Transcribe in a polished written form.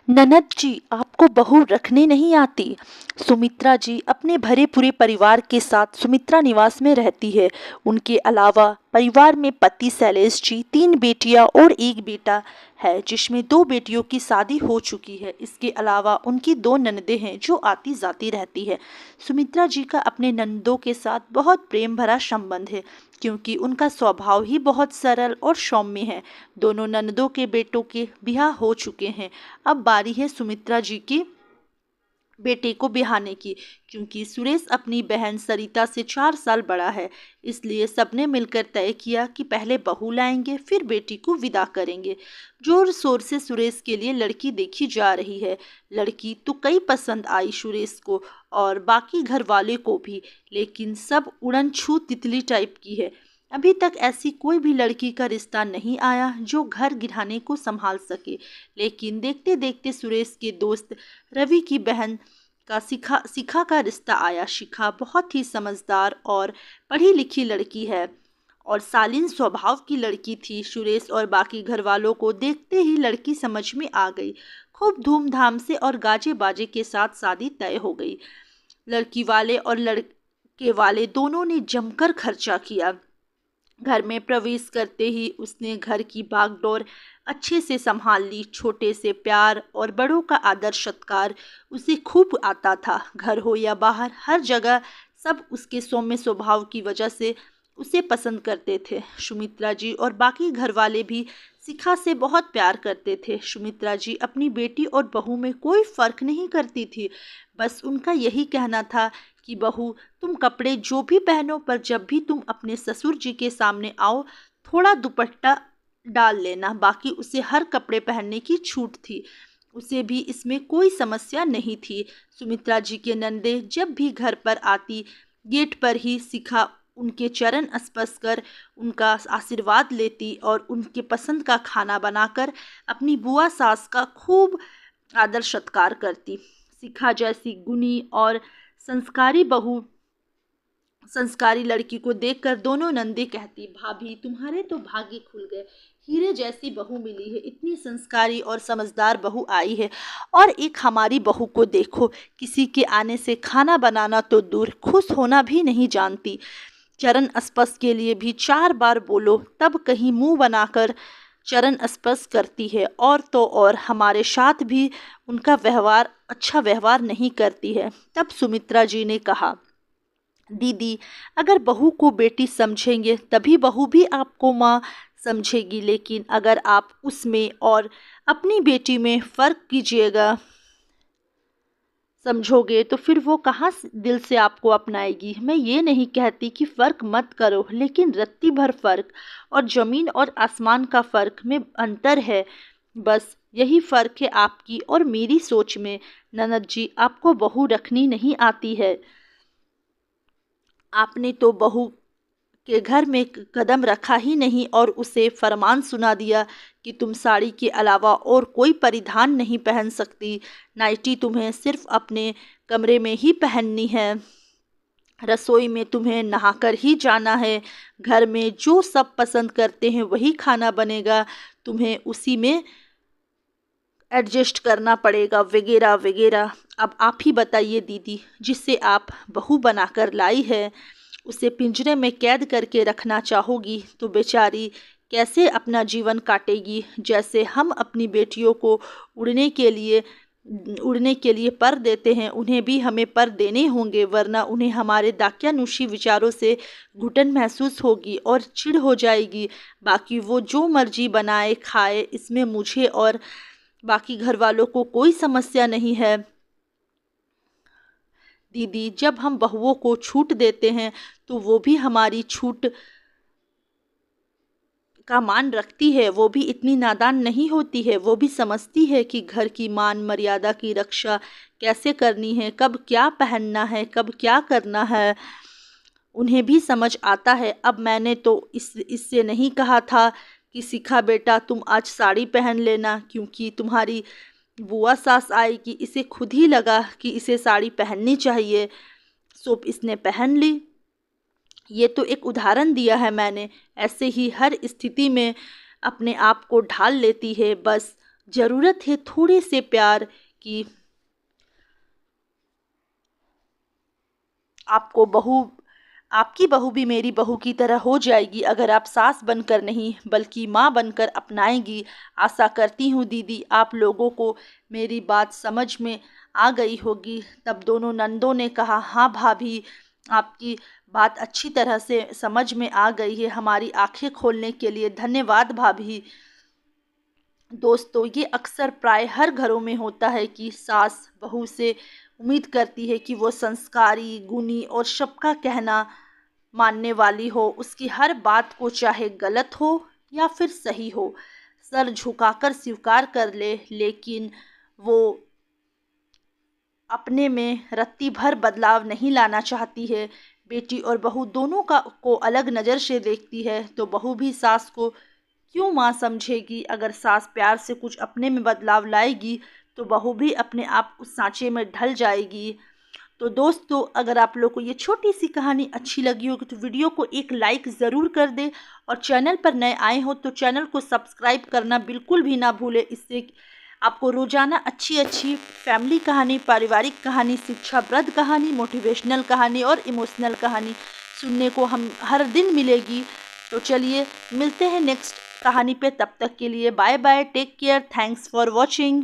ननद जी, आपको बहू रखने नहीं आती। सुमित्रा जी अपने भरे पूरे परिवार के साथ सुमित्रा निवास में रहती है। उनके अलावा परिवार में पति शैलेश जी, 3 बेटियां और 1 बेटा है, जिसमें 2 बेटियों की शादी हो चुकी है। इसके अलावा उनकी 2 ननदें हैं जो आती जाती रहती है। सुमित्रा जी का अपने ननदों के साथ बहुत प्रेम भरा संबंध है, क्योंकि उनका स्वभाव ही बहुत सरल और सौम्य है। दोनों ननदों के बेटों के ब्याह हो चुके हैं। अब बारी है सुमित्रा जी की बेटे को ब्याहने की, क्योंकि सुरेश अपनी बहन सरिता से 4 साल बड़ा है। इसलिए सबने मिलकर तय किया कि पहले बहू लाएंगे, फिर बेटी को विदा करेंगे। जोर शोर से सुरेश के लिए लड़की देखी जा रही है। लड़की तो कई पसंद आई सुरेश को और बाकी घर वाले को भी, लेकिन सब उड़न छू तितली टाइप की है। अभी तक ऐसी कोई भी लड़की का रिश्ता नहीं आया जो घर गिराने को संभाल सके। लेकिन देखते देखते सुरेश के दोस्त रवि की बहन का शिखा का रिश्ता आया। शिखा बहुत ही समझदार और पढ़ी लिखी लड़की है और शालीन स्वभाव की लड़की थी। सुरेश और बाकी घर वालों को देखते ही लड़की समझ में आ गई। खूब धूमधाम से और गाजे बाजे के साथ शादी तय हो गई। लड़की वाले और लड़के वाले दोनों ने जमकर खर्चा किया। घर में प्रवेश करते ही उसने घर की बागडोर अच्छे से संभाल ली। छोटे से प्यार और बड़ों का आदर सत्कार उसे खूब आता था। घर हो या बाहर, हर जगह सब उसके सौम्य स्वभाव की वजह से उसे पसंद करते थे। सुमित्रा जी और बाकी घर वाले भी शिखा से बहुत प्यार करते थे। सुमित्रा जी अपनी बेटी और बहू में कोई फर्क नहीं करती थी। बस उनका यही कहना था कि बहू, तुम कपड़े जो भी पहनो, पर जब भी तुम अपने ससुर जी के सामने आओ थोड़ा दुपट्टा डाल लेना। बाकी उसे हर कपड़े पहनने की छूट थी। उसे भी इसमें कोई समस्या नहीं थी। सुमित्रा जी के नंदे जब भी घर पर आती, गेट पर ही शिखा उनके चरण स्पर्श कर उनका आशीर्वाद लेती और उनके पसंद का खाना बनाकर अपनी बुआ सास का खूब आदर सत्कार करती। शिखा जैसी गुणी और संस्कारी बहू, संस्कारी लड़की को देखकर दोनों नंदे कहती, भाभी तुम्हारे तो भाग्य खुल गए, हीरे जैसी बहू मिली है, इतनी संस्कारी और समझदार बहू आई है। और एक हमारी बहू को देखो, किसी के आने से खाना बनाना तो दूर, खुश होना भी नहीं जानती। चरण स्पर्श के लिए भी 4 बार बोलो तब कहीं मुंह बनाकर चरण स्पर्श करती है। और तो और हमारे साथ भी उनका व्यवहार अच्छा व्यवहार नहीं करती है। तब सुमित्रा जी ने कहा, दीदी, अगर बहू को बेटी समझेंगे तभी बहू भी आपको माँ समझेगी, लेकिन अगर आप उसमें और अपनी बेटी में फ़र्क कीजिएगा समझोगे तो फिर वो कहाँ दिल से आपको अपनाएगी। मैं ये नहीं कहती कि फ़र्क मत करो, लेकिन रत्ती भर फ़र्क और ज़मीन और आसमान का फ़र्क में अंतर है। बस यही फ़र्क है आपकी और मेरी सोच में। ननद जी, आपको बहू रखनी नहीं आती है। आपने तो बहू के घर में कदम रखा ही नहीं और उसे फरमान सुना दिया कि तुम साड़ी के अलावा और कोई परिधान नहीं पहन सकती। नाइटी तुम्हें सिर्फ अपने कमरे में ही पहननी है। रसोई में तुम्हें नहाकर ही जाना है। घर में जो सब पसंद करते हैं वही खाना बनेगा, तुम्हें उसी में एडजस्ट करना पड़ेगा, वगैरह वगैरह। अब आप ही बताइए दीदी, जिसे आप बहू बनाकर लाई है उसे पिंजरे में कैद करके रखना चाहोगी तो बेचारी कैसे अपना जीवन काटेगी। जैसे हम अपनी बेटियों को उड़ने के लिए पर देते हैं, उन्हें भी हमें पर देने होंगे, वरना उन्हें हमारे दाकियानूशी विचारों से घुटन महसूस होगी और चिढ़ हो जाएगी। बाकी वो जो मर्जी बनाए खाए, इसमें मुझे और बाकी घर वालों को कोई समस्या नहीं है। दीदी, जब हम बहुओं को छूट देते हैं तो वो भी हमारी छूट का मान रखती है। वो भी इतनी नादान नहीं होती है। वो भी समझती है कि घर की मान मर्यादा की रक्षा कैसे करनी है, कब क्या पहनना है, कब क्या करना है, उन्हें भी समझ आता है। अब मैंने तो इससे नहीं कहा था कि शिखा बेटा तुम आज साड़ी पहन लेना, क्योंकि तुम्हारी बुआ सास आएगी। इसे खुद ही लगा कि इसे साड़ी पहननी चाहिए, सो इसने पहन ली। ये तो एक उदाहरण दिया है मैंने। ऐसे ही हर स्थिति में अपने आप को ढाल लेती है। बस ज़रूरत है थोड़े से प्यार की। आपकी बहू भी मेरी बहू की तरह हो जाएगी अगर आप सास बनकर नहीं बल्कि माँ बनकर अपनाएंगी। आशा करती हूँ दीदी आप लोगों को मेरी बात समझ में आ गई होगी। तब दोनों नंदों ने कहा, हाँ भाभी, आपकी बात अच्छी तरह से समझ में आ गई है। हमारी आंखें खोलने के लिए धन्यवाद भाभी। दोस्तों, ये अक्सर प्राय हर घरों में होता है कि सास बहू से उम्मीद करती है कि वो संस्कारी, गुणी और सबका कहना मानने वाली हो। उसकी हर बात को चाहे गलत हो या फिर सही हो, सर झुकाकर स्वीकार कर ले। लेकिन वो अपने में रत्ती भर बदलाव नहीं लाना चाहती है। बेटी और बहू दोनों को अलग नज़र से देखती है, तो बहू भी सास को क्यों माँ समझेगी। अगर सास प्यार से कुछ अपने में बदलाव लाएगी तो बहू भी अपने आप उस सांचे में ढल जाएगी। तो दोस्तों, अगर आप लोग को ये छोटी सी कहानी अच्छी लगी होगी तो वीडियो को एक लाइक ज़रूर कर दें, और चैनल पर नए आए हो तो चैनल को सब्सक्राइब करना बिल्कुल भी ना भूलें। इससे आपको रोज़ाना अच्छी अच्छी फैमिली कहानी, पारिवारिक कहानी, शिक्षाप्रद कहानी, मोटिवेशनल कहानी और इमोशनल कहानी सुनने को हम हर दिन मिलेगी। तो चलिए मिलते हैं नेक्स्ट कहानी पे, तब तक के लिए bye bye, take care, thanks for watching.